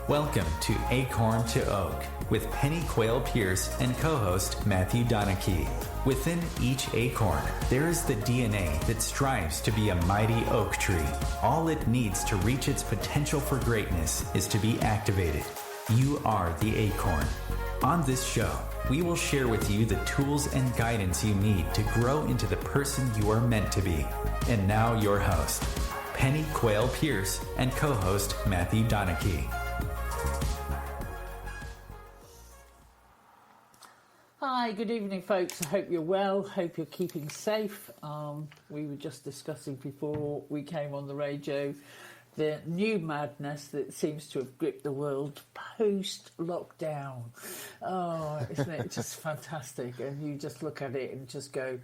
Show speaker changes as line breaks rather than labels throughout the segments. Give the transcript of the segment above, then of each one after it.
Welcome to Acorn to Oak with Pennie Quaile-Pearce and co-host Matthew Donnachie. Within each acorn, there is the DNA that strives to be a mighty oak tree. All it needs to reach its potential for greatness is to be activated. You are the acorn. On this show, we will share with you the tools and guidance you need to grow into the person you are meant to be. And now your host, Pennie Quaile-Pearce and co-host Matthew Donnachie.
Hi, good evening, folks. I hope you're well. Hope you're keeping safe. We were just discussing before we came on the radio the new madness that seems to have gripped the world post-lockdown. Oh, isn't it just fantastic? And you just look at it and just go,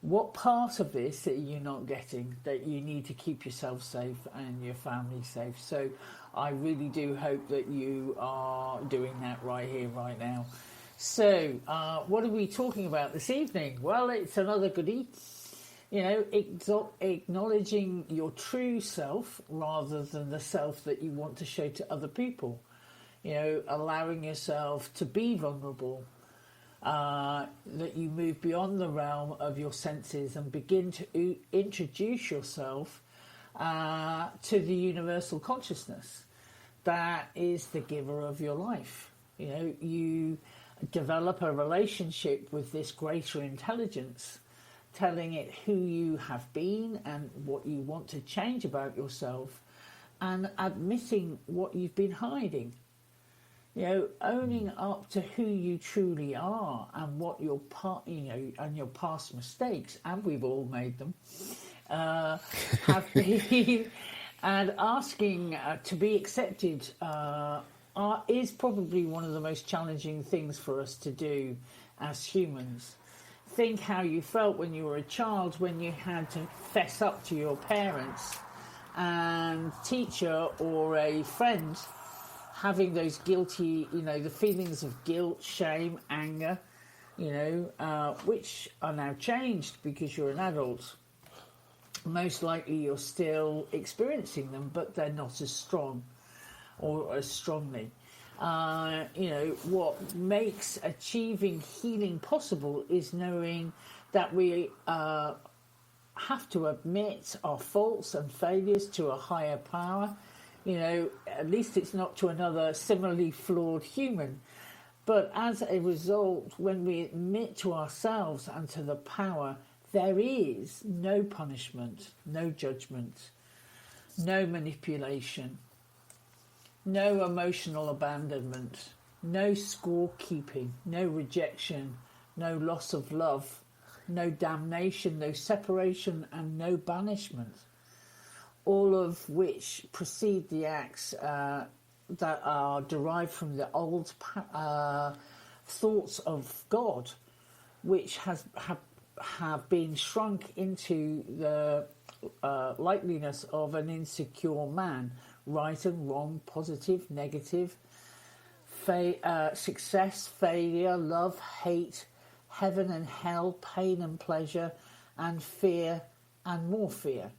what part of this are you not getting that you need to keep yourself safe and your family safe? So I really do hope that you are doing that right here, right now. So, what are we talking about this evening? Well, it's another goodie. You know, acknowledging your true self rather than the self that you want to show to other people. You know, allowing yourself to be vulnerable, that you move beyond the realm of your senses and begin to introduce yourself to the universal consciousness that is the giver of your life. You know, you develop a relationship with this greater intelligence, telling it who you have been and what you want to change about yourself, and admitting what you've been hiding. You know, owning up to who you truly are and what your and your past mistakes, and we've all made them, have been, and asking to be accepted is probably one of the most challenging things for us to do as humans. Think how you felt when you were a child, when you had to fess up to your parents and teacher or a friend, having those guilty, you know, the feelings of guilt, shame, anger, you know, which are now changed because you're an adult. Most likely you're still experiencing them, but they're not as strong or as strongly. You know, what makes achieving healing possible is knowing that we have to admit our faults and failures to a higher power. You know, at least it's not to another similarly flawed human. But as a result, when we admit to ourselves and to the power, there is no punishment, no judgment, no manipulation, no emotional abandonment, no scorekeeping, no rejection, no loss of love, no damnation, no separation, and no banishment, all of which precede the acts that are derived from the old thoughts of God, which have been shrunk into the likeliness of an insecure man. Right and wrong, positive, negative, success, failure, love, hate, heaven and hell, pain and pleasure, and fear and more fear.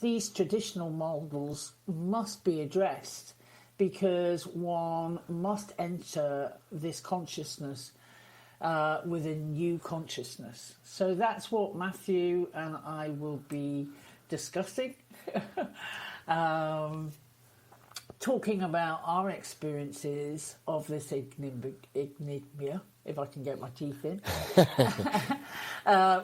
These traditional models must be addressed because one must enter this consciousness with a new consciousness. So that's what Matthew and I will be discussing. Talking about our experiences of this enigma, if I can get my teeth in.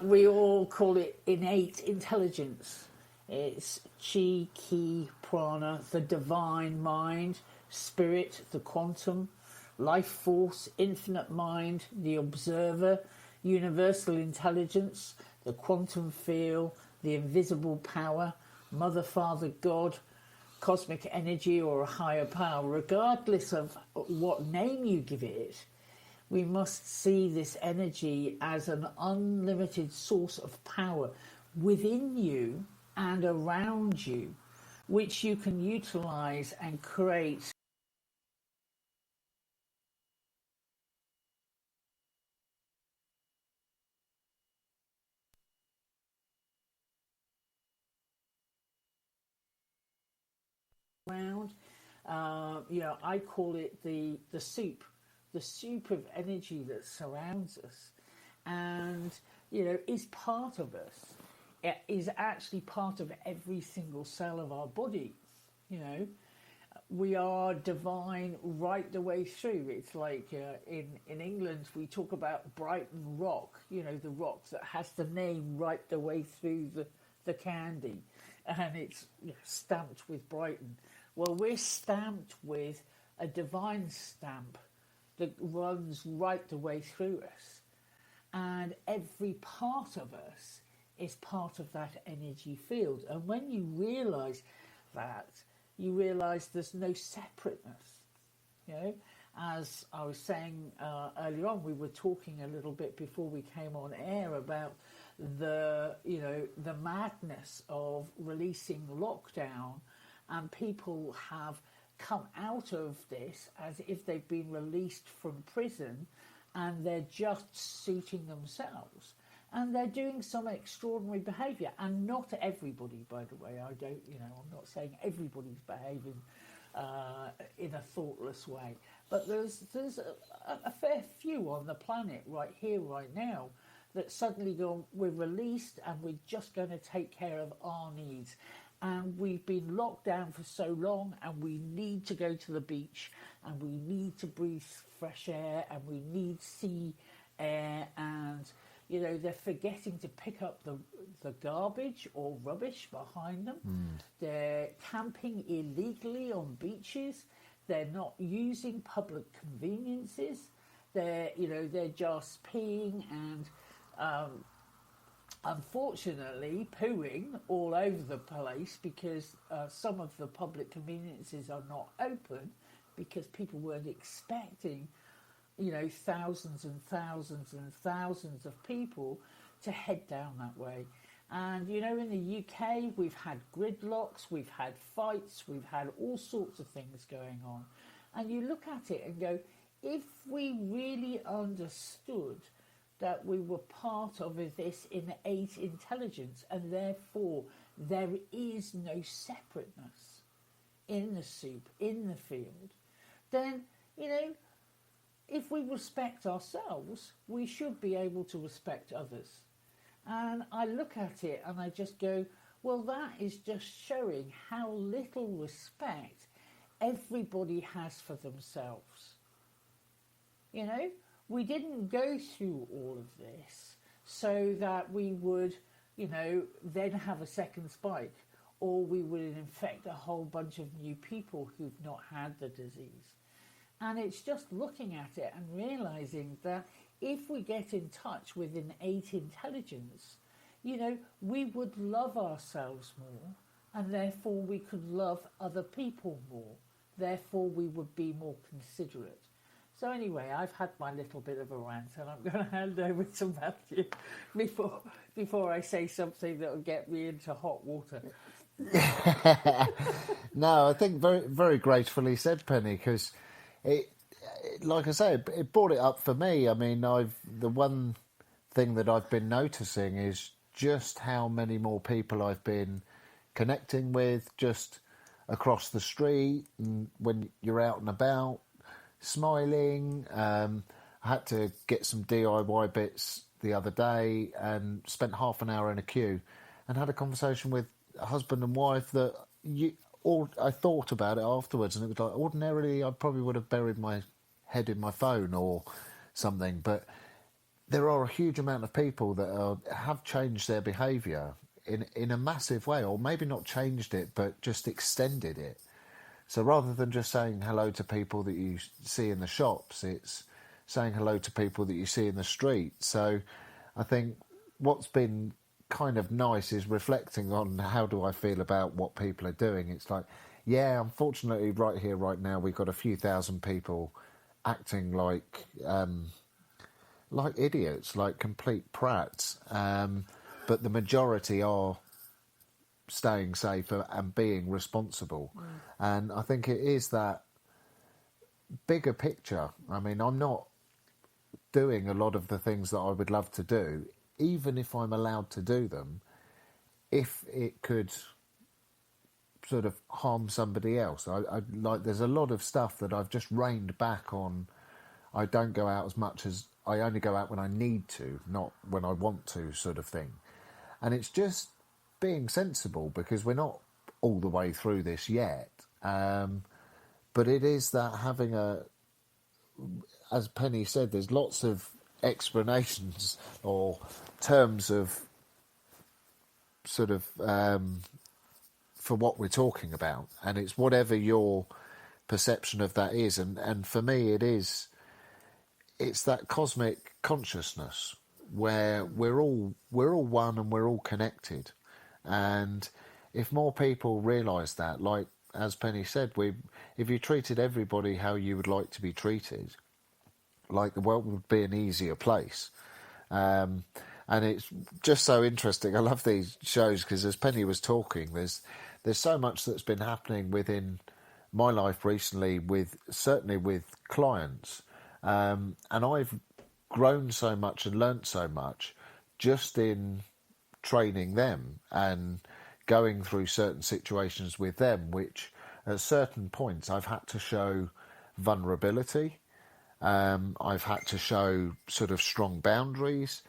We all call it innate intelligence. It's chi, ki, prana, the divine mind, spirit, the quantum, life force, infinite mind, the observer, universal intelligence, the quantum field, the invisible power, Mother, Father, God, cosmic energy, or a higher power. Regardless of what name you give it, we must see this energy as an unlimited source of power within you and around you, which you can utilize and create around I call it the soup of energy that surrounds us, and is part of us. It is actually part of every single cell of our body. We are divine right the way through. It's like in England we talk about Brighton Rock, the rock that has the name right the way through the candy, and it's stamped with Brighton. Well, we're stamped with a divine stamp that runs right the way through us, and every part of us is part of that energy field. And when you realise that, you realise there's no separateness. As I was saying earlier on, we were talking a little bit before we came on air about the madness of releasing lockdown, and people have come out of this as if they've been released from prison, and they're just suiting themselves. And they're doing some extraordinary behaviour, and not everybody, by the way. I'm not saying everybody's behaving in a thoughtless way, but there's a fair few on the planet right here, right now, that suddenly go, we're released and we're just going to take care of our needs. And we've been locked down for so long, and we need to go to the beach, and we need to breathe fresh air, and we need sea air, and they're forgetting to pick up the garbage or rubbish behind them. They're camping illegally on beaches. They're not using public conveniences. They're just peeing and unfortunately pooing all over the place, because some of the public conveniences are not open because people weren't expecting thousands and thousands and thousands of people to head down that way. And, in the UK, we've had gridlocks, we've had fights, we've had all sorts of things going on. And you look at it and go, if we really understood that we were part of this innate intelligence, and therefore there is no separateness in the soup, in the field, then, if we respect ourselves, we should be able to respect others. And I look at it and I just go, well, that is just showing how little respect everybody has for themselves. We didn't go through all of this so that we would, then have a second spike, or we would infect a whole bunch of new people who've not had the disease. And it's just looking at it and realising that if we get in touch with innate intelligence, we would love ourselves more, and therefore we could love other people more. Therefore we would be more considerate. So anyway, I've had my little bit of a rant, and I'm going to hand over to Matthew before I say something that will get me into hot water.
No, I think very, very gracefully said, Penny, because it, like I say, it brought it up for me. I mean, the one thing that I've been noticing is just how many more people I've been connecting with just across the street, and when you're out and about, smiling. I had to get some DIY bits the other day and spent half an hour in a queue and had a conversation with a husband and wife that I thought about it afterwards, and it was like, ordinarily I probably would have buried my head in my phone or something, but there are a huge amount of people that have changed their behaviour in a massive way, or maybe not changed it, but just extended it. So rather than just saying hello to people that you see in the shops, it's saying hello to people that you see in the street. So I think what's been kind of nice is reflecting on how do I feel about what people are doing. It's like, yeah, unfortunately right here, right now, we've got a few thousand people acting like idiots, like complete prats. But the majority are staying safe and being responsible. And I think it is that bigger picture. I mean, I'm not doing a lot of the things that I would love to do, even if I'm allowed to do them, if it could sort of harm somebody else. I like, there's a lot of stuff that I've just reined back on. I don't go out as much as I only go out when I need to, not when I want to, sort of thing. And it's just being sensible, because we're not all the way through this yet. But it is that having as Pennie said, there's lots of explanations or terms of sort of for what we're talking about, and it's whatever your perception of that is. And for me, it's that cosmic consciousness where we're all one and we're all connected. And if more people realise that, like as Pennie said, if you treated everybody how you would like to be treated, like, the world would be an easier place. And it's just so interesting. I love these shows because, as Pennie was talking, there's so much that's been happening within my life recently, certainly with clients, and I've grown so much and learnt so much just in training them and going through certain situations with them, which at certain points I've had to show vulnerability. I've had to show sort of strong boundaries,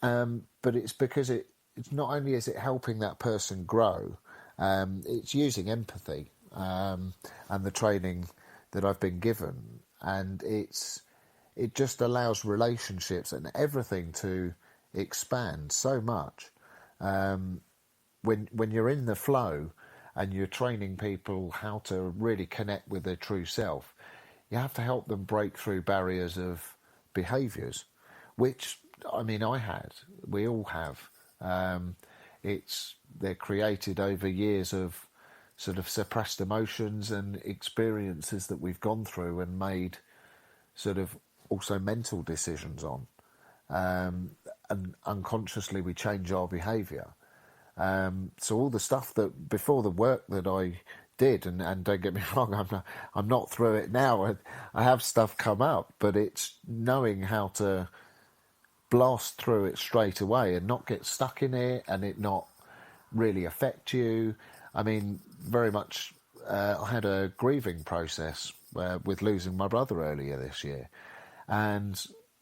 but it's because it's not only is it helping that person grow, it's using empathy and the training that I've been given, and it just allows relationships and everything to expand so much. When you're in the flow and you're training people how to really connect with their true self, you have to help them break through barriers of behaviours, which, I mean, we all have. They're created over years of sort of suppressed emotions and experiences that we've gone through and made sort of also mental decisions on. And unconsciously we change our behaviour. So all the stuff that before the work that I did, and don't get me wrong, I'm not through it now. I have stuff come up, but it's knowing how to blast through it straight away and not get stuck in it and it not really affect you. I mean, very much, I had a grieving process with losing my brother earlier this year, and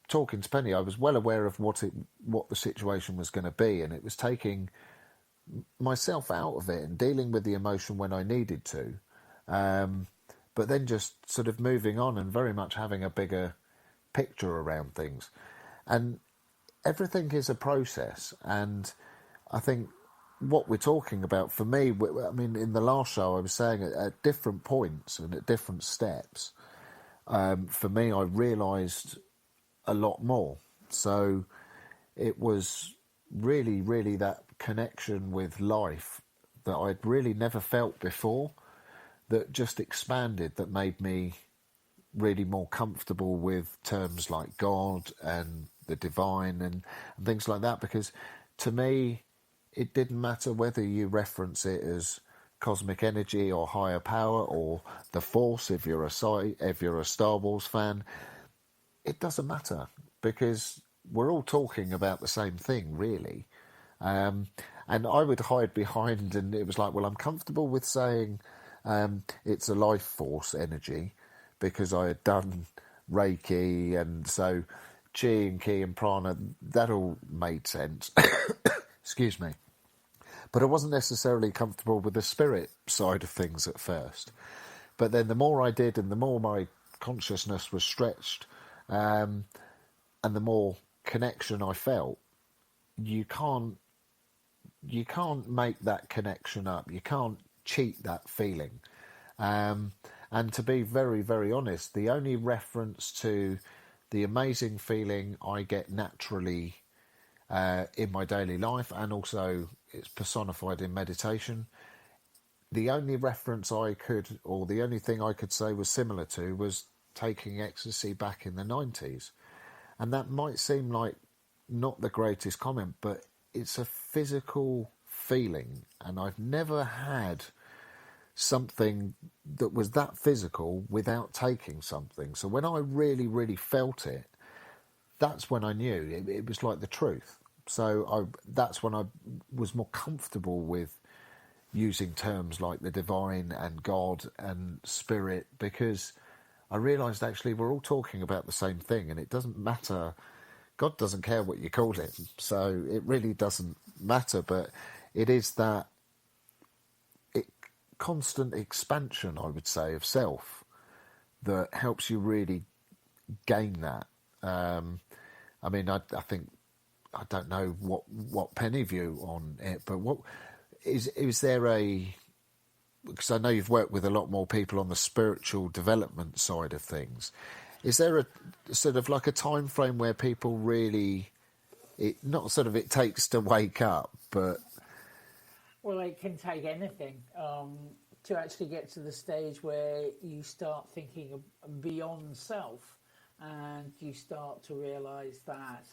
talking to Pennie, I was well aware of what the situation was going to be, and it was taking myself out of it and dealing with the emotion when I needed to, but then just sort of moving on and very much having a bigger picture around things. And everything is a process, and I think what we're talking about, for me, I mean, in the last show I was saying at different points and at different steps, for me, I realised a lot more. So it was really, really that connection with life that I'd really never felt before, that just expanded, that made me really more comfortable with terms like God and the divine and things like that, because to me it didn't matter whether you reference it as cosmic energy or higher power or the Force if you're a Star Wars fan. It doesn't matter, because we're all talking about the same thing, really. And I would hide behind, and it was like, well, I'm comfortable with saying it's a life force energy because I had done Reiki, and so Chi and Ki and Prana, that all made sense. Excuse me. But I wasn't necessarily comfortable with the spirit side of things at first. But then the more I did and the more my consciousness was stretched, and the more connection I felt, you can't make that connection up. You can't cheat that feeling. And to be very, very honest, the only reference to the amazing feeling I get naturally in my daily life, and also it's personified in meditation, the only reference I could, or the only thing I could say was similar to, was taking ecstasy back in the 90s. And that might seem like not the greatest comment, but it's a physical feeling, and I've never had something that was that physical without taking something. So when I really, really felt it, that's when I knew it was like the truth. So that's when I was more comfortable with using terms like the divine and God and spirit, because I realised actually we're all talking about the same thing, and it doesn't matter. God doesn't care what you call it, so it really doesn't matter. But it is that constant expansion, I would say, of self that helps you really gain that. I mean, I think, I don't know what Penny view on it, but what is there a, because I know you've worked with a lot more people on the spiritual development side of things, is there a sort of like a time frame where people really, it not sort of it takes to wake up, but...
Well, it can take anything to actually get to the stage where you start thinking beyond self, and you start to realise that,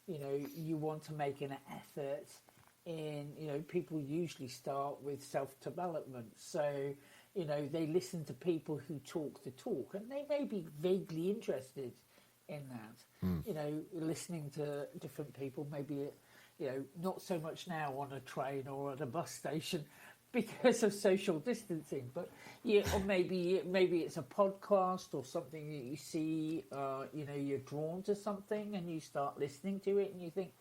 you know, you want to make an effort in, you know, people usually start with self-development. So, you know, they listen to people who talk the talk, and they may be vaguely interested in that. You know, listening to different people, maybe, you know, not so much now on a train or at a bus station because of social distancing, but or maybe it's a podcast or something that you see, you know, you're drawn to something and you start listening to it and you think,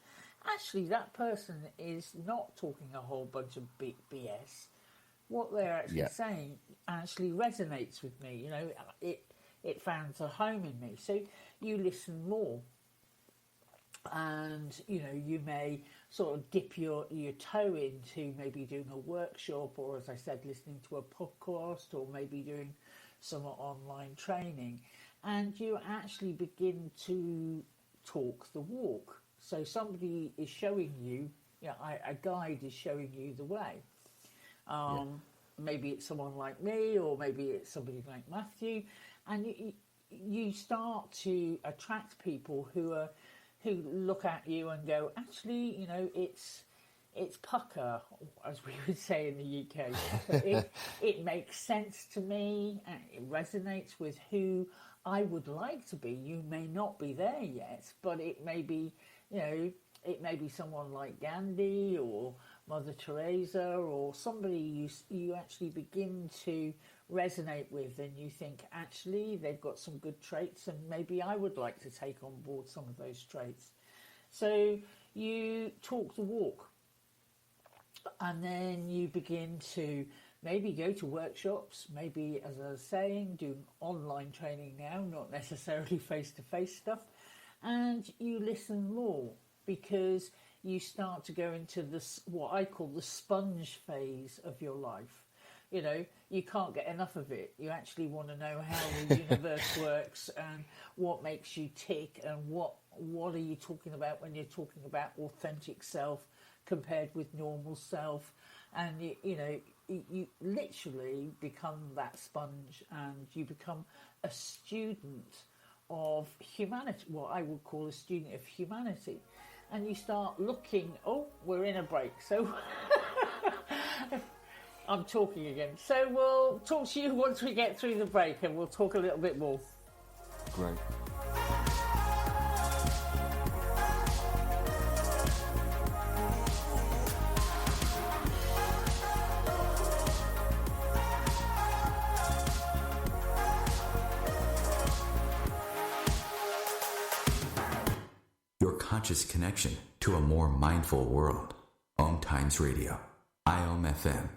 actually, that person is not talking a whole bunch of BS. What they're actually saying actually resonates with me. You know, it finds a home in me. So you listen more. And, you know, you may sort of dip your toe into maybe doing a workshop, or, as I said, listening to a podcast, or maybe doing some online training. And you actually begin to talk the walk. So somebody is showing you, you know, a guide is showing you the way. Maybe it's someone like me, or maybe it's somebody like Matthew. And you start to attract people who look at you and go, actually, you know, it's pucker, as we would say in the UK. It makes sense to me, and it resonates with who I would like to be. You may not be there yet, but it may be, you know, it may be someone like Gandhi or Mother Teresa, or somebody you actually begin to resonate with, and you think, actually, they've got some good traits, and maybe I would like to take on board some of those traits. So you talk the walk, and then you begin to maybe go to workshops, maybe, as I was saying, do online training now, not necessarily face-to-face stuff, and you listen more, because you start to go into this, what I call the sponge phase of your life. You know, you can't get enough of it. You actually want to know how the universe works, and what makes you tick, and what are you talking about when you're talking about authentic self compared with normal self. And you literally become that sponge, and you become a student of humanity, what I would call a student of humanity. And you start looking, oh, we're in a break, so I'm talking again. So we'll talk to you once we get through the break, and we'll talk a little bit more.
Great.
Your conscious connection to a more mindful world. OMTimes Radio. IOM-FM.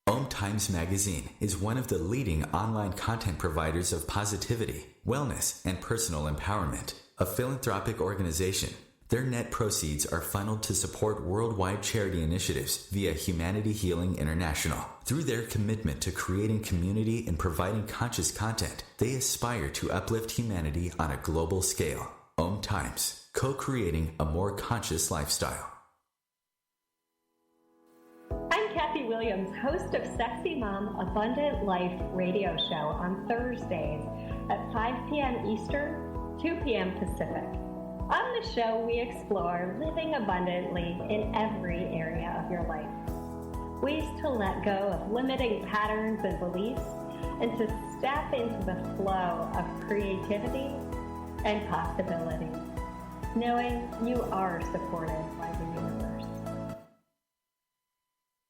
OMTimes Magazine is one of the leading online content providers of positivity, wellness, and personal empowerment. A philanthropic organization, their net proceeds are funneled to support worldwide charity initiatives via Humanity Healing International. Through their commitment to creating community and providing conscious content, they aspire to uplift humanity on a global scale. OMTimes, co-creating a more conscious lifestyle.
Williams, host of Sexy Mom Abundant Life radio show on Thursdays at 5 p.m. Eastern, 2 p.m. Pacific. On the show, we explore living abundantly in every area of your life. Ways to let go of limiting patterns and beliefs, and to step into the flow of creativity and possibility, knowing you are supported by the universe.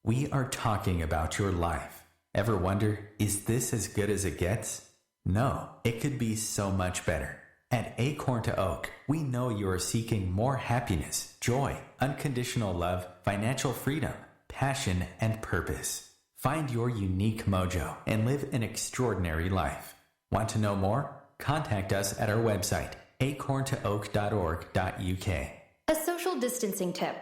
We are talking about your life. Ever wonder, is this as good as it gets? No, it could be so much better. At Acorn to Oak, we know you are seeking more happiness, joy, unconditional love, financial freedom, passion, and purpose. Find your unique mojo and live an extraordinary life. Want to know more? Contact us at our website, acorntooak.org.uk.
A social distancing tip.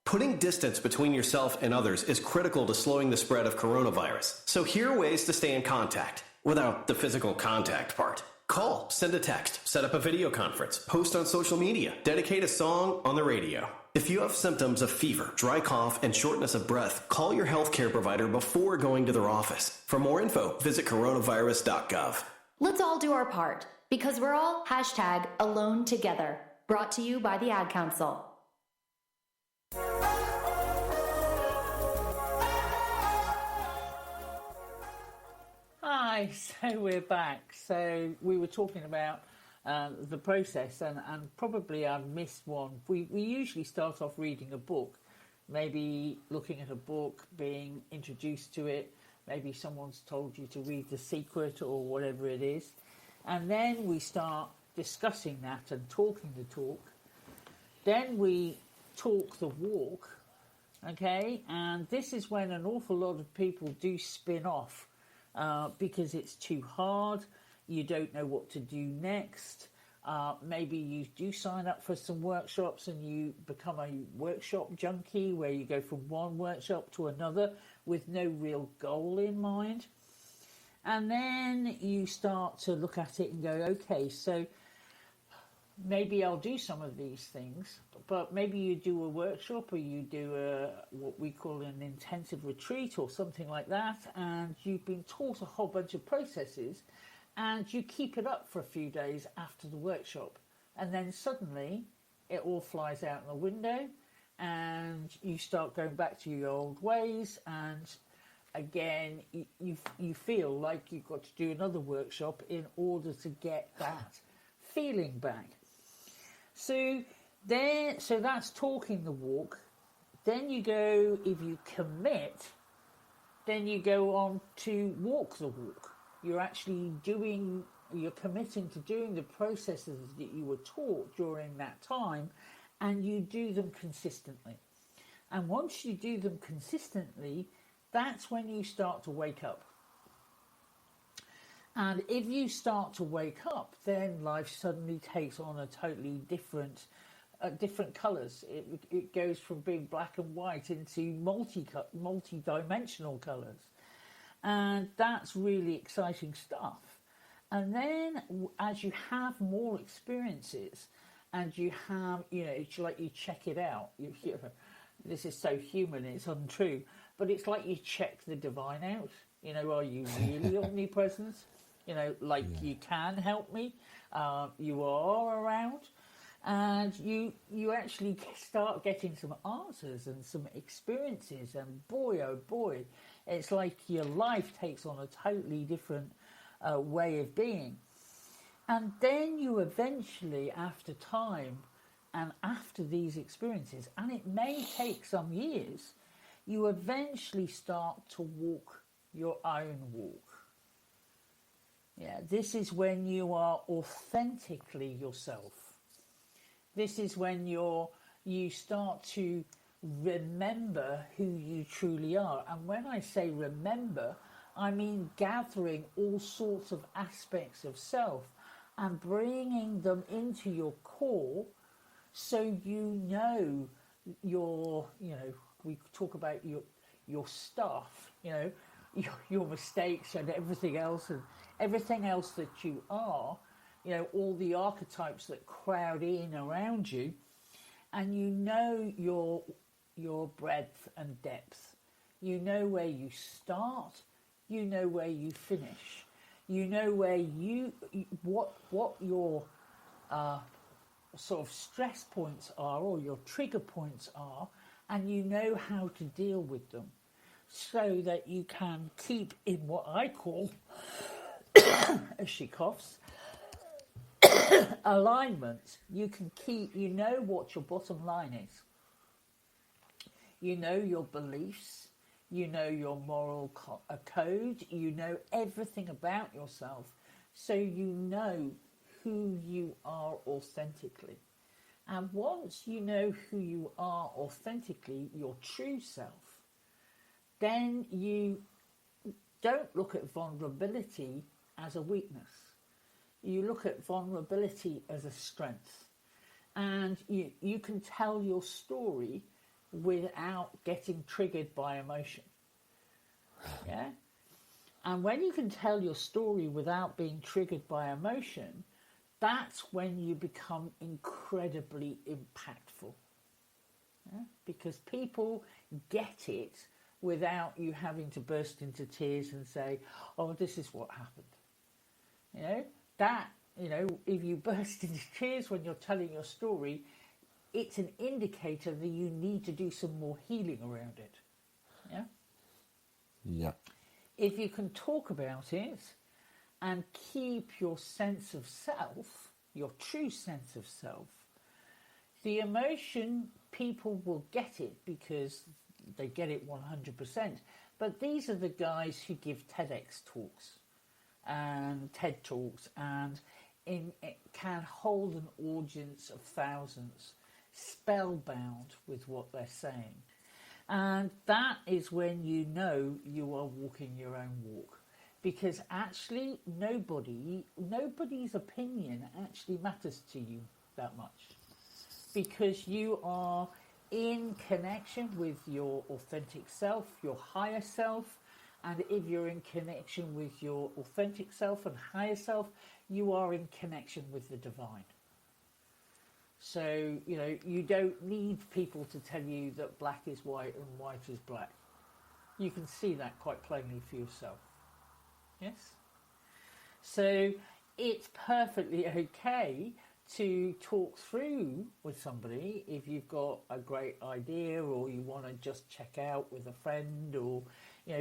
Putting distance between yourself and others is critical to slowing the spread of coronavirus. So here are ways to stay in contact without the physical contact part. Call, send a text, set up a video conference, post on social media, dedicate a song on the radio. If you have symptoms of fever, dry cough, and shortness of breath, call your healthcare provider before going to their office. For more info, visit coronavirus.gov.
Let's all do our part, because we're all #AloneTogether. Brought to you by the Ad Council.
Hi, so we're back. So we were talking about the process, and probably I missed one. We usually start off reading a book, maybe looking at a book, being introduced to it, maybe someone's told you to read The Secret or whatever it is, and then we start discussing that and talking the talk. Then we talk the walk, okay, and this is when an awful lot of people do spin off because it's too hard, you don't know what to do next. Maybe you do sign up for some workshops and you become a workshop junkie where you go from one workshop to another with no real goal in mind. And then you start to look at it and go, okay, so maybe I'll do some of these things, but maybe you do a workshop or you do what we call an intensive retreat or something like that, and you've been taught a whole bunch of processes and you keep it up for a few days after the workshop, and then suddenly it all flies out the window and you start going back to your old ways, and again you feel like you've got to do another workshop in order to get that feeling back. So that's talking the walk. Then you go, if you commit, then you go on to walk the walk. You're committing to doing the processes that you were taught during that time, and you do them consistently. And once you do them consistently, that's when you start to wake up. And if you start to wake up, then life suddenly takes on a totally different colours. It goes from being black and white into multi-dimensional colours. And that's really exciting stuff. And then as you have more experiences and you have, it's like you check it out. This is so human, it's untrue. But it's like you check the divine out. Are you really omnipresent? You can help me, you are around, and you actually start getting some answers and some experiences, and boy, oh boy, it's like your life takes on a totally different way of being. And then you eventually, after time and after these experiences, and it may take some years, you eventually start to walk your own walk. Yeah, this is when you are authentically yourself. This is when you start to remember who you truly are. And when I say remember, I mean gathering all sorts of aspects of self and bringing them into your core, so we talk about your stuff, your mistakes and everything else that you are, all the archetypes that crowd in around you, and your breadth and depth. You know where you start, you know where you finish, you know where what your sort of stress points are or your trigger points are, and you know how to deal with them, so that you can keep in what I call, as she coughs, alignment. You can keep, what your bottom line is. You know your beliefs, you know your moral code, you know everything about yourself, so you know who you are authentically. And once you know who you are authentically, your true self, then you don't look at vulnerability as a weakness. You look at vulnerability as a strength. And you can tell your story without getting triggered by emotion. Yeah? And when you can tell your story without being triggered by emotion, that's when you become incredibly impactful. Yeah? Because people get it without you having to burst into tears and say, oh, this is what happened. If you burst into tears when you're telling your story, it's an indicator that you need to do some more healing around it. Yeah?
Yeah.
If you can talk about it and keep your sense of self, your true sense of self, the emotion, people will get it because they get it 100%. But these are the guys who give TEDx talks and TED talks and it can hold an audience of thousands spellbound with what they're saying. And that is when you know you are walking your own walk. Because actually nobody's opinion actually matters to you that much. Because you are in connection with your authentic self, your higher self, and if you're in connection with your authentic self and higher self, you are in connection with the divine. So, you don't need people to tell you that black is white and white is black. You can see that quite plainly for yourself. Yes? So, it's perfectly okay to talk through with somebody if you've got a great idea or you want to just check out with a friend, or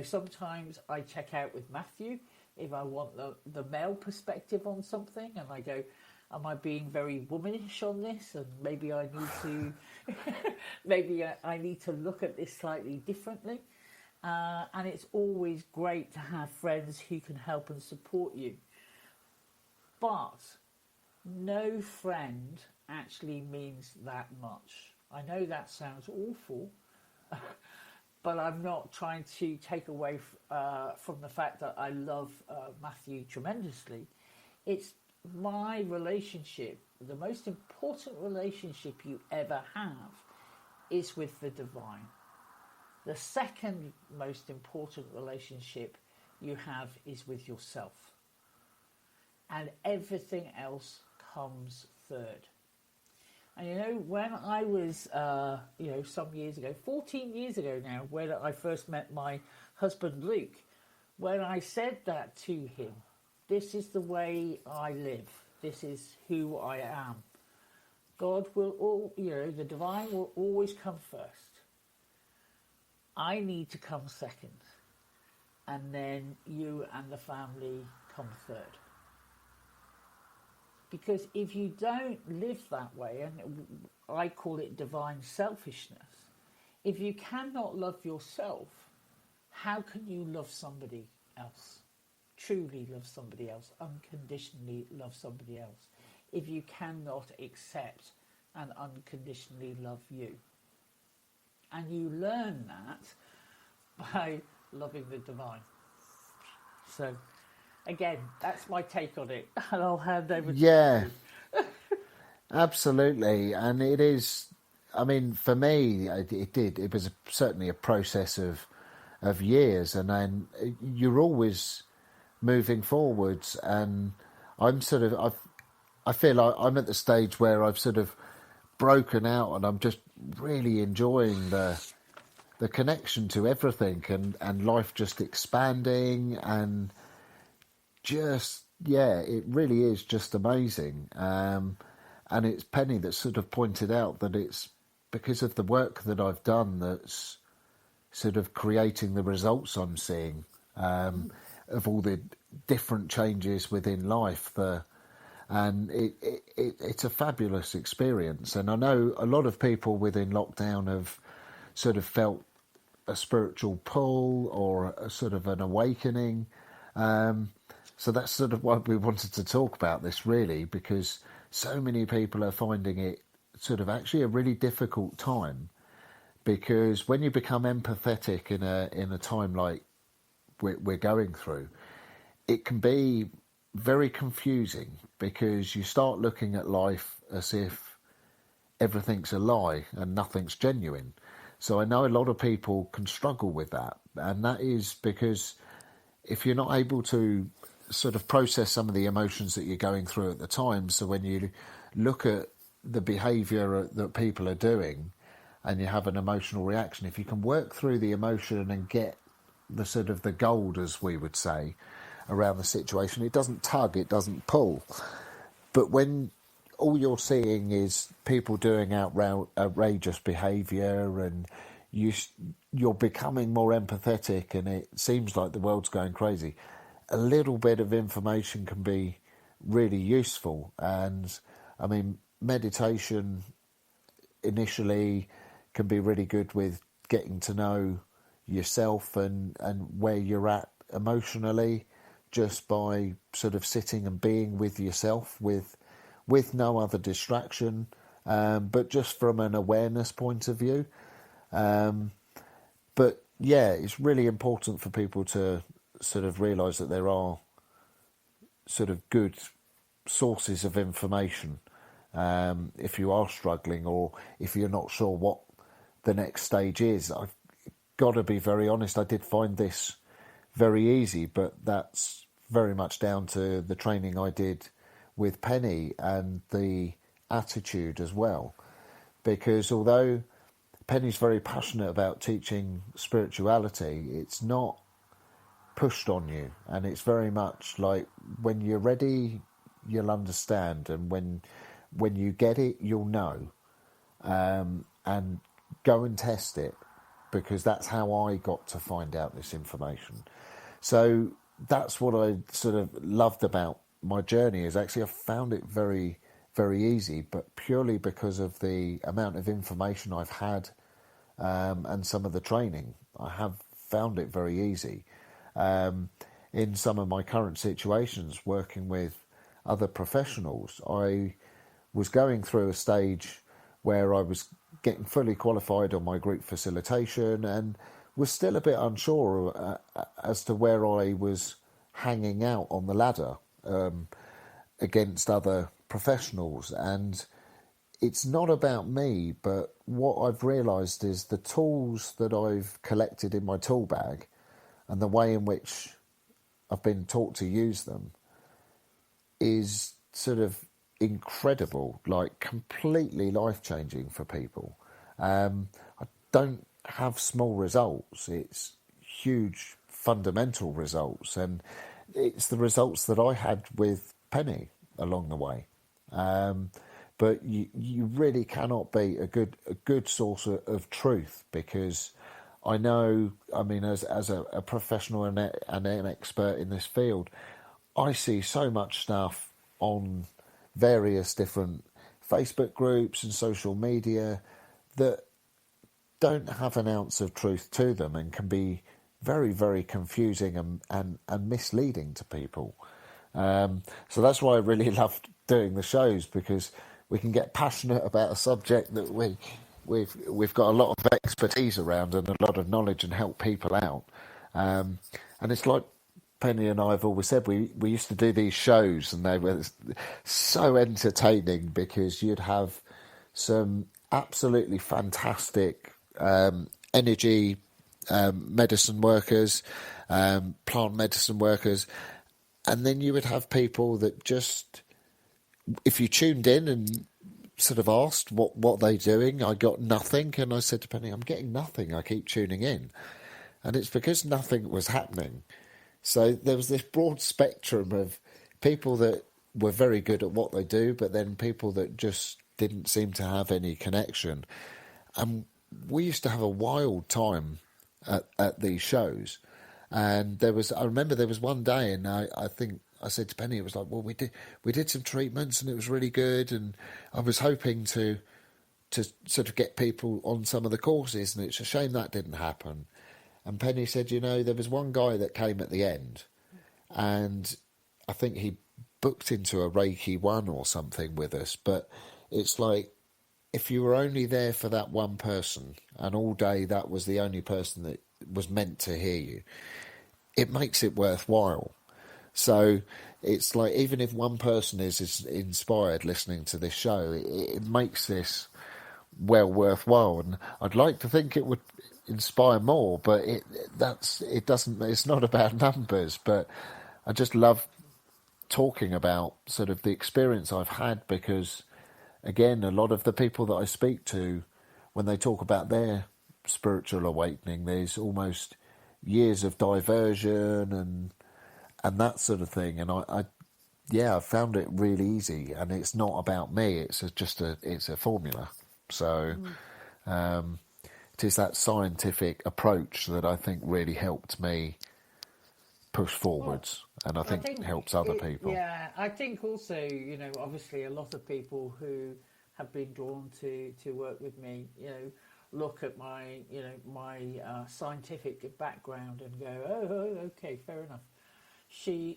sometimes I check out with Matthew if I want the male perspective on something, and I go, am I being very womanish on this, and maybe I need to I need to look at this slightly differently. And it's always great to have friends who can help and support you. But no friend actually means that much. I know that sounds awful, but I'm not trying to take away from the fact that I love Matthew tremendously. It's my relationship, the most important relationship you ever have is with the divine. The second most important relationship you have is with yourself. And everything else comes third. And when I was, some years ago, 14 years ago now, when I first met my husband Luke, when I said that to him, this is the way I live, this is who I am. God will the divine will always come first. I need to come second. And then you and the family come third. Because if you don't live that way, and I call it divine selfishness, if you cannot love yourself, how can you love somebody else? Truly love somebody else, unconditionally love somebody else, if you cannot accept and unconditionally love you. And you learn that by loving the divine. So, again, that's my take on it, and I'll hand over to you.
Absolutely. And it is, for me, it was certainly a process of years, and then you're always moving forwards, and I feel like I'm at the stage where I've sort of broken out, and I'm just really enjoying the connection to everything, and life just expanding, and just, it really is just amazing. And it's Pennie that sort of pointed out that it's because of the work that I've done that's sort of creating the results I'm seeing, of all the different changes within life. And it's a fabulous experience. And I know a lot of people within lockdown have sort of felt a spiritual pull or a sort of an awakening. So that's sort of why we wanted to talk about this, really, because so many people are finding it sort of actually a really difficult time, because when you become empathetic in a time like we're going through, it can be very confusing, because you start looking at life as if everything's a lie and nothing's genuine. So I know a lot of people can struggle with that, and that is because if you're not able to sort of process some of the emotions that you're going through at the time, so when you look at the behaviour that people are doing and you have an emotional reaction, if you can work through the emotion and get the sort of the gold, as we would say, around the situation, it doesn't tug, it doesn't pull. But when all you're seeing is people doing outrageous behaviour, and you're becoming more empathetic, and it seems like the world's going crazy, a little bit of information can be really useful. And I mean, meditation initially can be really good with getting to know yourself and where you're at emotionally, just by sort of sitting and being with yourself with no other distraction, but just from an awareness point of view. But yeah, it's really important for people to sort of realise that there are sort of good sources of information, if you are struggling, or if you're not sure what the next stage is. I've got to be very honest, I did find this very easy, but that's very much down to the training I did with Pennie and the attitude as well. Because although Pennie's very passionate about teaching spirituality, it's not pushed on you, and it's very much like, when you're ready, you'll understand, and when you get it, you'll know, and go and test it, because that's how I got to find out this information. So that's what I sort of loved about my journey, is actually I found it very, very easy, but purely because of the amount of information I've had, and some of the training. I have found it very easy. In some of my current situations, working with other professionals, I was going through a stage where I was getting fully qualified on my group facilitation, and was still a bit unsure as to where I was hanging out on the ladder against other professionals. And it's not about me, but what I've realised is the tools that I've collected in my tool bag and the way in which I've been taught to use them is sort of incredible, like completely life-changing for people. I don't have small results, it's huge fundamental results, and it's the results that I had with Pennie along the way. But you really cannot be a good source of truth, because I know, I mean, as a professional and an expert in this field, I see so much stuff on various different Facebook groups and social media that don't have an ounce of truth to them, and can be very, very confusing and misleading to people. So that's why I really loved doing the shows, because we can get passionate about a subject that we've got a lot of expertise around and a lot of knowledge, and help people out. And it's like Pennie and I have always said, we used to do these shows, and they were so entertaining, because you'd have some absolutely fantastic energy medicine workers, plant medicine workers, and then you would have people that just, if you tuned in and sort of asked what they're doing, I got nothing. And I said to Pennie, I'm getting nothing, I keep tuning in. And it's because nothing was happening. So there was this broad spectrum of people that were very good at what they do, but then people that just didn't seem to have any connection. And we used to have a wild time at these shows. And I remember there was one day, and I think I said to Pennie, it was like, well, we did some treatments and it was really good, and I was hoping to sort of get people on some of the courses, and it's a shame that didn't happen. And Penny said, there was one guy that came at the end, and I think he booked into a Reiki 1 or something with us, but it's like, if you were only there for that one person, and all day that was the only person that was meant to hear you, it makes it worthwhile. So it's like, even if one person is inspired listening to this show, it makes this worthwhile. And I'd like to think it would inspire more, but it's not about numbers. But I just love talking about sort of the experience I've had, because again, a lot of the people that I speak to, when they talk about their spiritual awakening, there's almost years of diversion and that sort of thing. And I found it really easy, and it's not about me. It's a formula. So it is that scientific approach that I think really helped me push forwards, and I think helps other people.
Yeah, I think also, obviously a lot of people who have been drawn to work with me, look at my, my scientific background and go, oh, okay, fair enough. She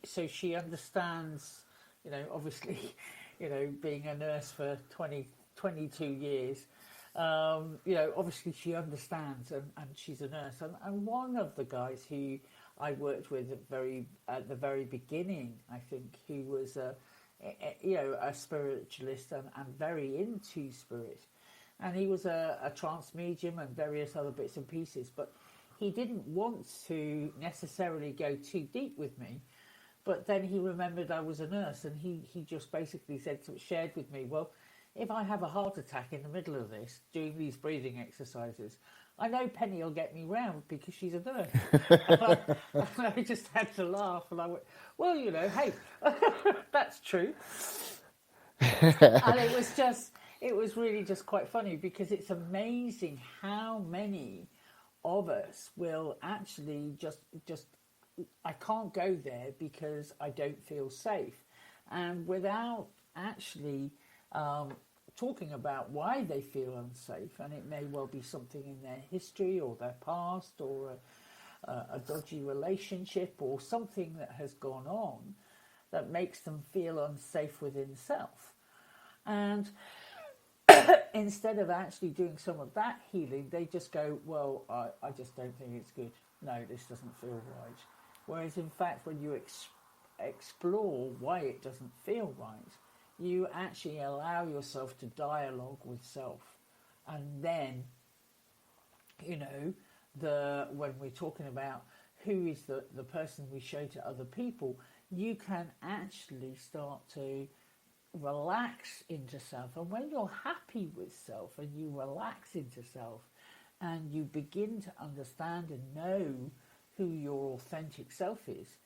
understands, obviously, being a nurse for 22 years, obviously she understands, and she's a nurse. And one of the guys who I worked with at the very beginning, I think he was a spiritualist and very into spirit. And he was a trance medium and various other bits and pieces, but he didn't want to necessarily go too deep with me. But then he remembered I was a nurse, and he just basically shared with me, well, if I have a heart attack in the middle of this, doing these breathing exercises, I know Penny will get me round because she's a nurse. and I just had to laugh, and I went, well, hey, that's true. And it was really just quite funny, because it's amazing how many of us will actually just I can't go there because I don't feel safe, and without actually talking about why they feel unsafe, and it may well be something in their history or their past, or a dodgy relationship, or something that has gone on that makes them feel unsafe within self. And instead of actually doing some of that healing, they just go, well, I just don't think it's good. No, this doesn't feel right. Whereas in fact, when you explore why it doesn't feel right, you actually allow yourself to dialogue with self. And then, when we're talking about who is the person we show to other people, you can actually start to relax into self. And when you're happy with self and you relax into self and you begin to understand and know who your authentic self is,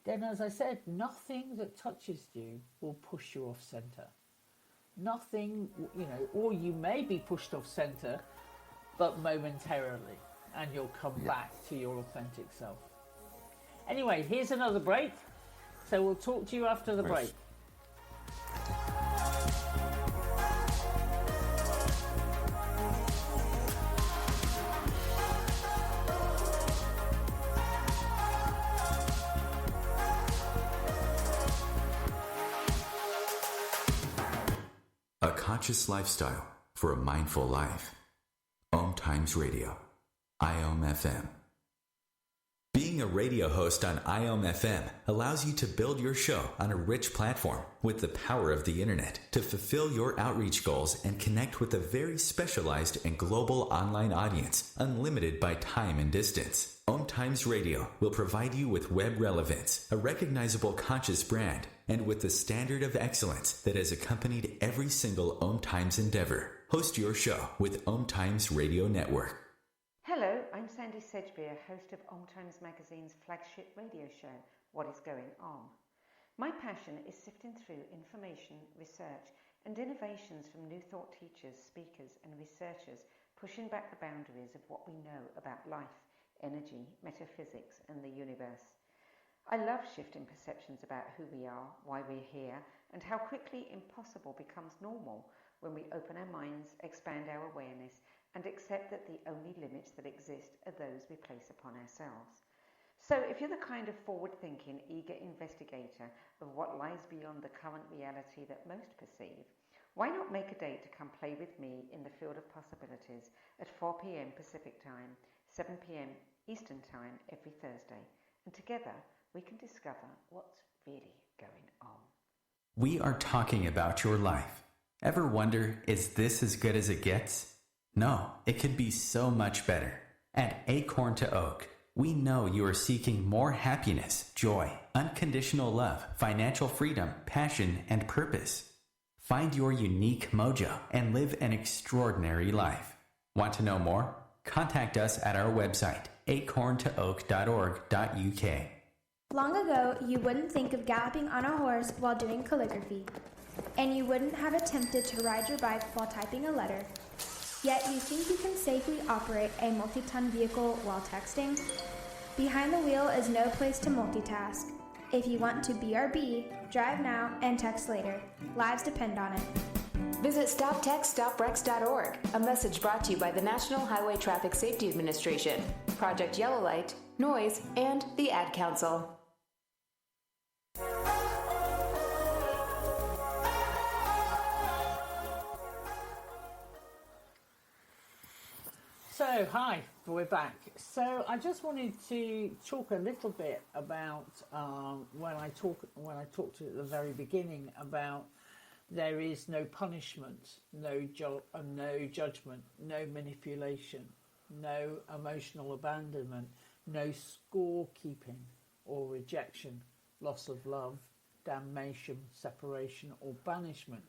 then, as I said, nothing that touches you will push you off centre. Nothing, or you may be pushed off centre, but momentarily, and you'll come back to your authentic self. Anyway, here's another break. So we'll talk to you after the break.
A conscious lifestyle for a mindful life. OMTimes Radio, IOM FM. Being a radio host on IOM FM allows you to build your show on a rich platform with the power of the internet to fulfill your outreach goals and connect with a very specialized and global online audience, unlimited by time and distance. OMTimes Radio will provide you with web relevance, a recognizable conscious brand, and with the standard of excellence that has accompanied every single OMTimes endeavor. Host your show with OMTimes Radio Network.
Hello, I'm Sandy Sedgbeer, host of OMTimes Magazine's flagship radio show, What is Going On? My passion is sifting through information, research and innovations from new thought teachers, speakers and researchers, pushing back the boundaries of what we know about life, energy, metaphysics and the universe. I love shifting perceptions about who we are, why we're here, and how quickly impossible becomes normal when we open our minds, expand our awareness, and accept that the only limits that exist are those we place upon ourselves. So if you're the kind of forward-thinking, eager investigator of what lies beyond the current reality that most perceive, why not make a date to come play with me in the field of possibilities at 4 p.m. Pacific Time, 7 p.m. Eastern Time every Thursday, and together we can discover what's really going on.
We are talking about your life. Ever wonder, is this as good as it gets? No, it could be so much better. At Acorn to Oak, we know you are seeking more happiness, joy, unconditional love, financial freedom, passion, and purpose. Find your unique mojo and live an extraordinary life. Want to know more? Contact us at our website, acorntooak.org.uk.
Long ago, you wouldn't think of galloping on a horse while doing calligraphy, and you wouldn't have attempted to ride your bike while typing a letter. Yet you think you can safely operate a multi-ton vehicle while texting? Behind the wheel is no place to multitask. If you want to BRB, drive now and text later. Lives depend on it.
Visit StopTextStopWrecks.org, a message brought to you by the National Highway Traffic Safety Administration, Project Yellow Light, Noise, and the Ad Council.
So, hi, we're back. So, I just wanted to talk a little bit about when I talked at the very beginning about there is no punishment, no judgment, no manipulation, no emotional abandonment, no scorekeeping or rejection, loss of love, damnation, separation, or banishment,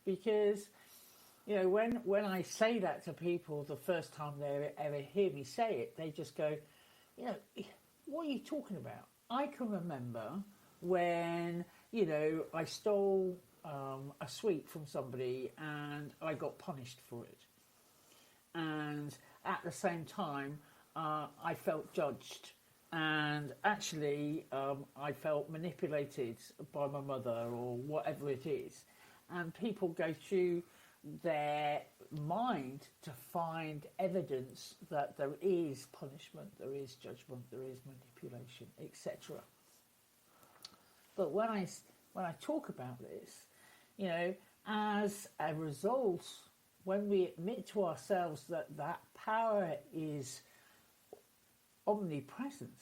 because when I say that to people the first time they ever hear me say it, they just go, what are you talking about? I can remember when, I stole a sweet from somebody and I got punished for it. And at the same time, I felt judged. And actually, I felt manipulated by my mother or whatever it is. And people go through their mind to find evidence that there is punishment, there is judgment, there is manipulation, etc. But when I talk about this, as a result, when we admit to ourselves that that power is omnipresent,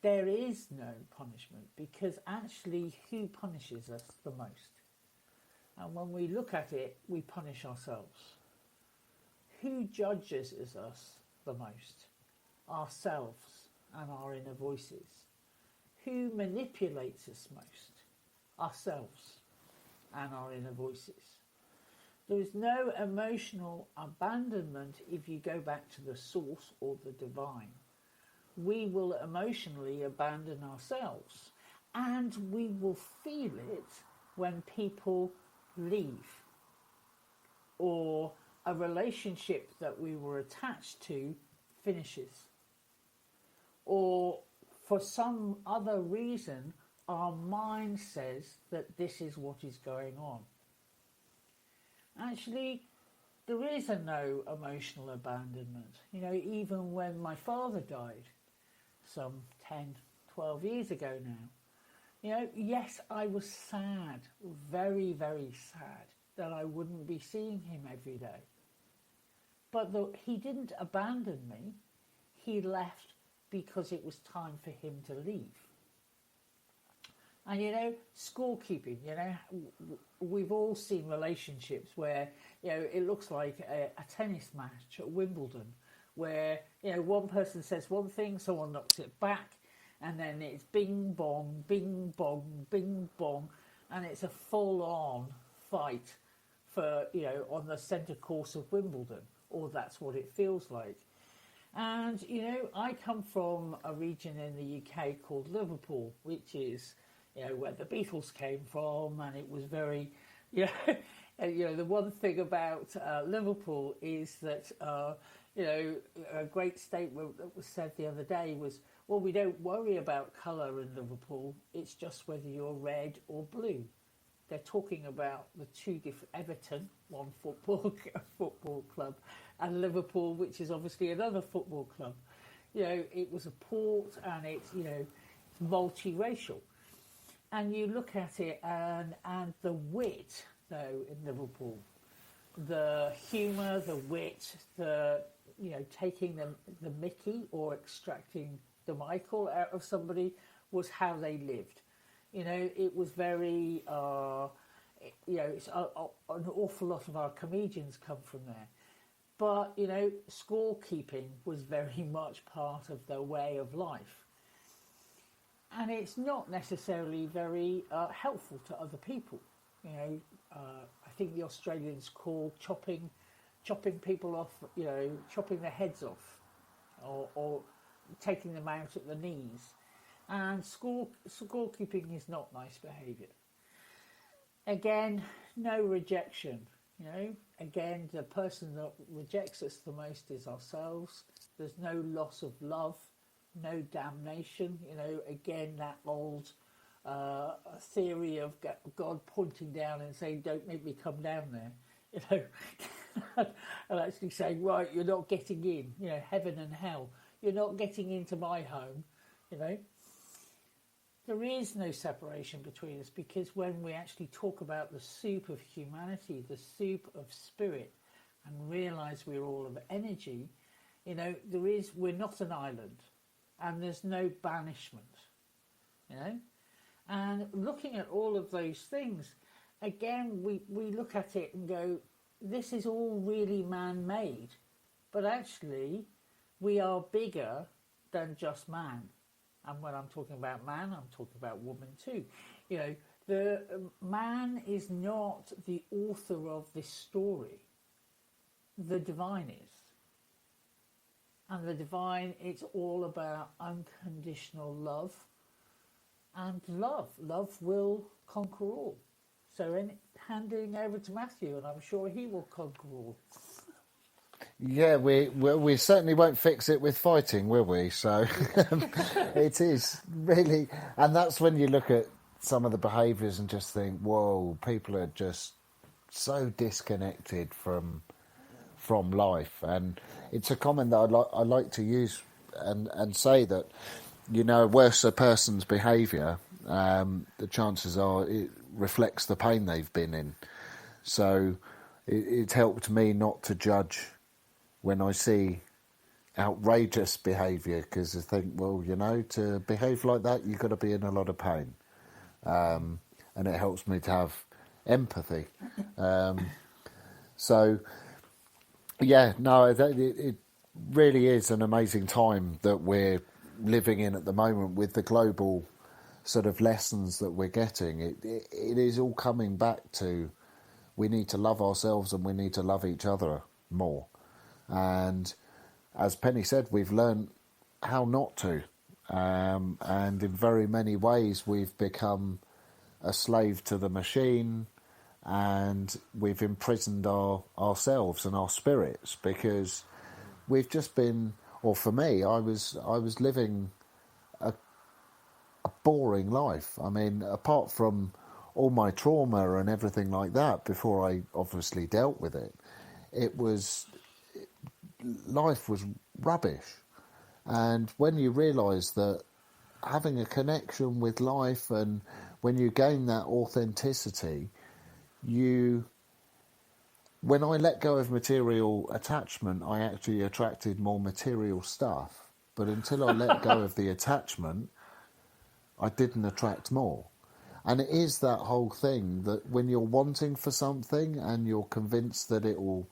there is no punishment, because actually who punishes us the most? And when we look at it, we punish ourselves. Who judges us the most? Ourselves and our inner voices. Who manipulates us most? Ourselves and our inner voices. There is no emotional abandonment if you go back to the source or the divine. We will emotionally abandon ourselves, and we will feel it when people leave, or a relationship that we were attached to finishes, or for some other reason our mind says that this is what is going on. Actually, there is no emotional abandonment. Even when my father died some 10, 12 years ago now, yes, I was sad, very, very sad, that I wouldn't be seeing him every day. But he didn't abandon me. He left because it was time for him to leave. And, scorekeeping, we've all seen relationships where, it looks like a tennis match at Wimbledon, where, one person says one thing, someone knocks it back, and then it's bing bong, bing bong, bing bong, and it's a full-on fight for, on the centre course of Wimbledon, or that's what it feels like. And, I come from a region in the UK called Liverpool, which is, where the Beatles came from, and it was very, the one thing about Liverpool is that, a great statement that was said the other day was, well, we don't worry about colour in Liverpool, it's just whether you're red or blue. they're talking about the two different Everton, one football club, and Liverpool, which is obviously another football club. It was a port, and it's multiracial. And you look at it, and the wit, though, in Liverpool, the humour, the wit, the taking the Mickey or extracting the Michael out of somebody was how they lived. It was very, it's an awful lot of our comedians come from there. But, scorekeeping was very much part of their way of life. And it's not necessarily very helpful to other people. I think the Australians call chopping people off, chopping their heads off or taking them out at the knees. And scorekeeping is not nice behaviour. Again, no rejection. Again, the person that rejects us the most is ourselves. There's no loss of love, no damnation. Again, that old theory of God pointing down and saying, "Don't make me come down there." And actually saying, "Right, you're not getting in. Heaven and hell. You're not getting into my home." There is no separation between us, because when we actually talk about the soup of humanity, the soup of spirit, and realise we're all of energy, we're not an island, and there's no banishment, And looking at all of those things, again, we look at it and go, this is all really man-made, but actually we are bigger than just man. And when I'm talking about man, I'm talking about woman too. The man is not the author of this story. The divine is. And the divine, it's all about unconditional love. And love will conquer all. So handing over to Matthew, and I'm sure he will conquer all.
Yeah, we certainly won't fix it with fighting, will we? So it is really, and that's when you look at some of the behaviours and just think, whoa, people are just so disconnected from life. And it's a comment that I like to use and say that, worse a person's behaviour, the chances are it reflects the pain they've been in. So it helped me not to judge when I see outrageous behaviour, because I think, well, to behave like that, you've got to be in a lot of pain. And it helps me to have empathy. So, yeah, no, it really is an amazing time that we're living in at the moment with the global sort of lessons that we're getting. It is all coming back to, we need to love ourselves and we need to love each other more. And as Pennie said, we've learned how not to. And in very many ways, we've become a slave to the machine, and we've imprisoned ourselves and our spirits, because we've just been, or for me, I was living a boring life. I mean, apart from all my trauma and everything like that, before I obviously dealt with it, life was rubbish. And when you realise that having a connection with life, and when you gain that authenticity, when I let go of material attachment, I actually attracted more material stuff. But until I let go of the attachment, I didn't attract more. And it is that whole thing that when you're wanting for something and you're convinced that it will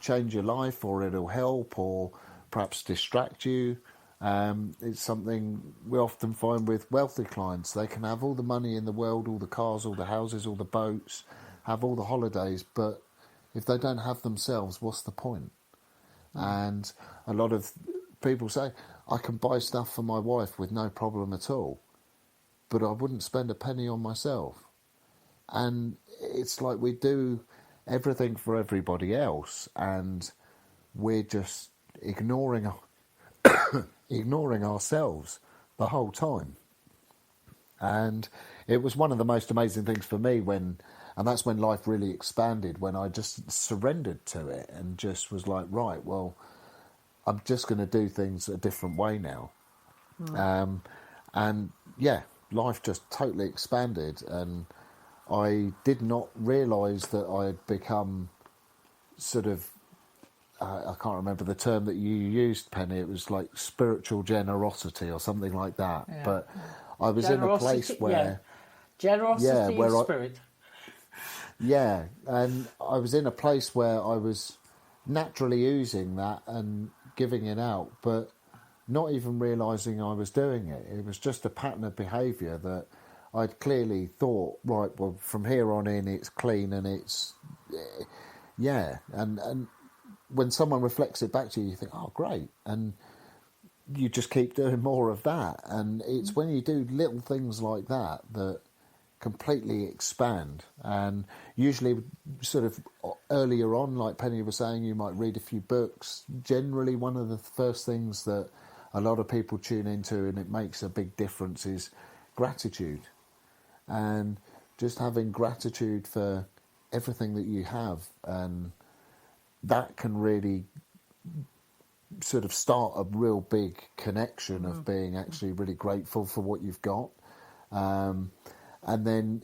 change your life, or it'll help, or perhaps distract you, it's something we often find with wealthy clients. They can have all the money in the world, all the cars, all the houses, all the boats, have all the holidays, but if they don't have themselves, what's the point? And a lot of people say, I can buy stuff for my wife with no problem at all, but I wouldn't spend a penny on myself. And it's like we do everything for everybody else, and we're just ignoring ourselves the whole time. And it was one of the most amazing things for me and that's when life really expanded, when I just surrendered to it and just was like, right, well, I'm just going to do things a different way now. And yeah, life just totally expanded, and I did not realise that I had become sort of, I can't remember the term that you used, Penny, it was like spiritual generosity or something like that. Yeah. But I was in a place where...
Yeah. Generosity
where
of spirit.
Yeah, and I was in a place where I was naturally oozing that and giving it out, but not even realising I was doing it. It was just a pattern of behaviour that I'd clearly thought, right, well, from here on in, it's clean and it's... Yeah, and when someone reflects it back to you, you think, oh, great. And you just keep doing more of that. And it's when you do little things like that that completely expand. And usually sort of earlier on, like Penny was saying, you might read a few books. Generally, one of the first things that a lot of people tune into, and it makes a big difference, is gratitude. And just having gratitude for everything that you have, and that can really sort of start a real big connection of being actually really grateful for what you've got. And then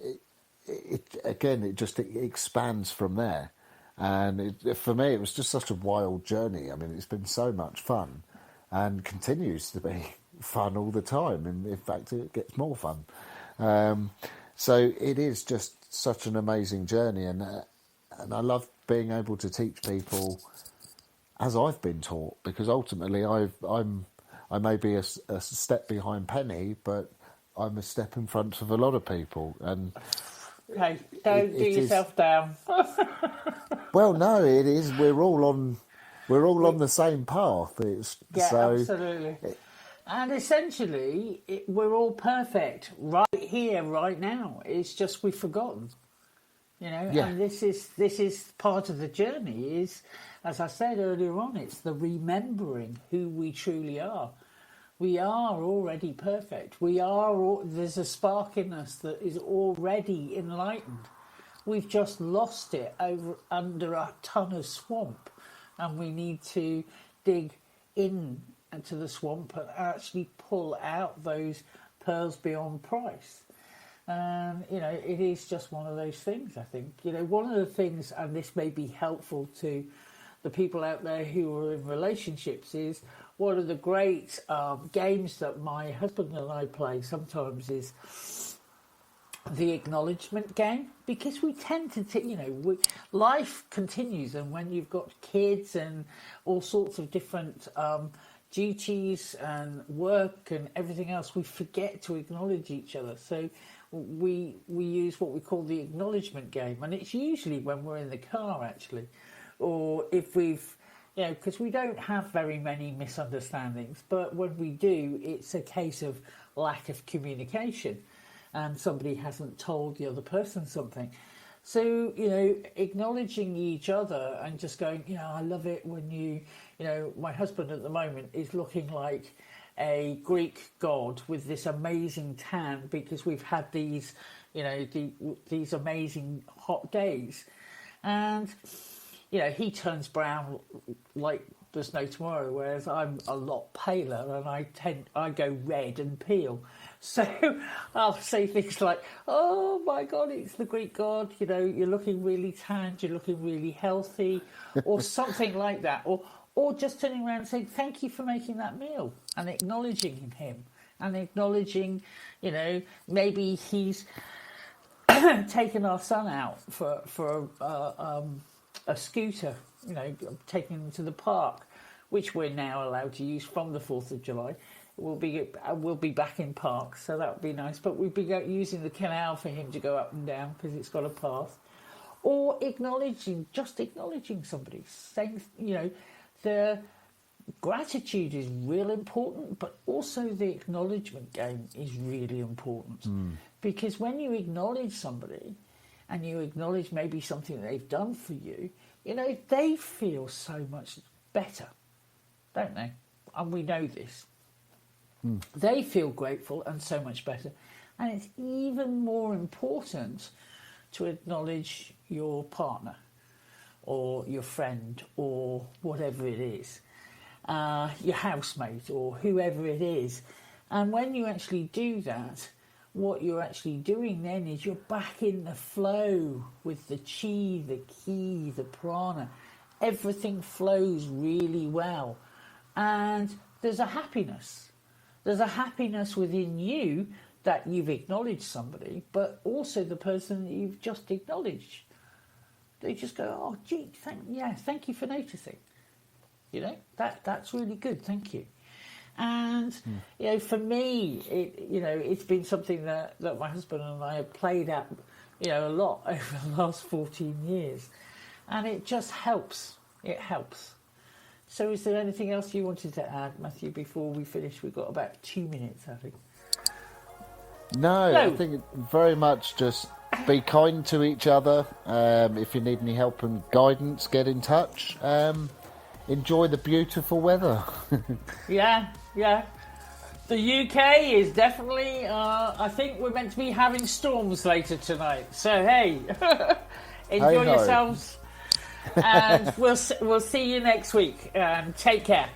it just expands from there. And for me, it was just such a wild journey. I mean, it's been so much fun and continues to be fun all the time. And in fact, it gets more fun. So it is just such an amazing journey. And I love being able to teach people as I've been taught, because ultimately I may be a step behind Penny, but I'm a step in front of a lot of people. And
hey, don't do yourself down.
Well, no, it is. We're all on the same path.
Absolutely. And essentially, we're all perfect right here, right now. It's just we've forgotten, And this is part of the journey. Is, as I said earlier on, it's the remembering who we truly are. We are already perfect. There's a spark in us that is already enlightened. We've just lost it under a ton of swamp, and we need to dig in into the swamp and actually pull out those pearls beyond price. It is just one of those things, I think. One of the things, and this may be helpful to the people out there who are in relationships, is one of the great games that my husband and I play sometimes is the acknowledgement game, because we tend to, life continues, and when you've got kids and all sorts of different duties and work and everything else, we forget to acknowledge each other. So we use what we call the acknowledgement game, and it's usually when we're in the car, actually, or if we've, because we don't have very many misunderstandings, but when we do, it's a case of lack of communication, and somebody hasn't told the other person something. So, acknowledging each other and just going, I love it when my husband at the moment is looking like a Greek god with this amazing tan, because we've had these, these amazing hot days. And, he turns brown like there's no tomorrow, whereas I'm a lot paler and I go red and peel. So I'll say things like, oh my God, it's the Greek god, you're looking really tanned, you're looking really healthy, or something like that. Or just turning around and saying, thank you for making that meal, and acknowledging him, and acknowledging, maybe he's taken our son out for a scooter, taking him to the park, which we're now allowed to use from the 4th of July. We'll be back in parks, so that would be nice. But we'd be using the canal for him to go up and down because it's got a path. Or acknowledging somebody, saying, the gratitude is real important, but also the acknowledgement game is really important. Because when you acknowledge somebody and you acknowledge maybe something they've done for you, they feel so much better, don't they? And we know this. They feel grateful and so much better. And it's even more important to acknowledge your partner or your friend or whatever it is, your housemate or whoever it is. And when you actually do that, what you're actually doing then is you're back in the flow with the chi, the ki, the prana. Everything flows really well. And there's a happiness. There's a happiness within you that you've acknowledged somebody, but also the person that you've just acknowledged. They just go, oh, gee, thank you for noticing. You know, that's really good, thank you. And, you know, for me, it's been something that my husband and I have played out, you know, a lot over the last 14 years. And it just helps. It helps. So is there anything else you wanted to add, Matthew, before we finish? We've got about 2 minutes, I think.
No, I think very much just be kind to each other. If you need any help and guidance, get in touch. Enjoy the beautiful weather. Yeah. The UK is definitely, I think we're meant to be having storms later tonight. So, hey, enjoy yourselves. And we'll see you next week. Take care.